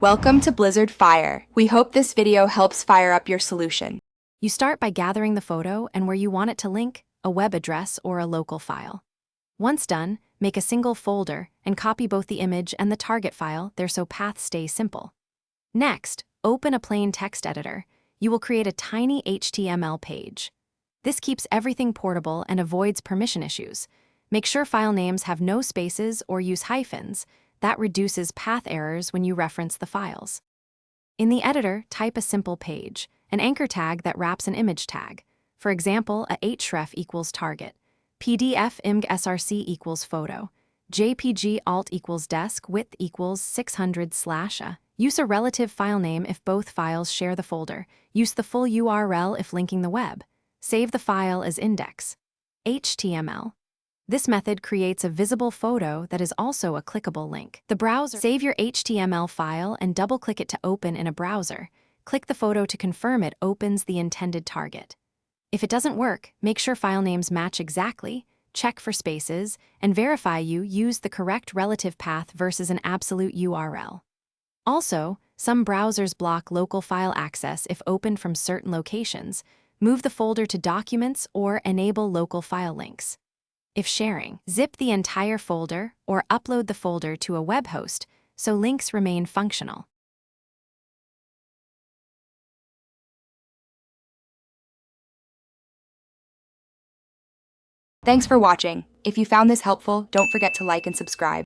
Welcome to Blizzard Fire. We hope this video helps fire up your solution. You start by gathering the photo and where you want it to link, a web address or a local file. Once done, make a single folder and copy both the image and the target file there so paths stay simple. Next, open a plain text editor. You will create a tiny HTML page. This keeps everything portable and avoids permission issues. Make sure file names have no spaces or use hyphens. That reduces path errors when you reference the files. In the editor, type a simple page, an anchor tag that wraps an image tag. For example, a href equals target, PDF img src equals photo, JPG alt equals desk width equals 600/a. Use a relative file name if both files share the folder. Use the full URL if linking the web. Save the file as index. HTML. This method creates a visible photo that is also a clickable link. The browser. Save your HTML file and double-click it to open in a browser. Click the photo to confirm it opens the intended target. If it doesn't work, make sure file names match exactly, check for spaces, and verify you use the correct relative path versus an absolute URL. Also, some browsers block local file access if opened from certain locations. Move the folder to Documents or enable local file links. If sharing, zip the entire folder or upload the folder to a web host so links remain functional. Thanks for watching. If you found this helpful, don't forget to like and subscribe.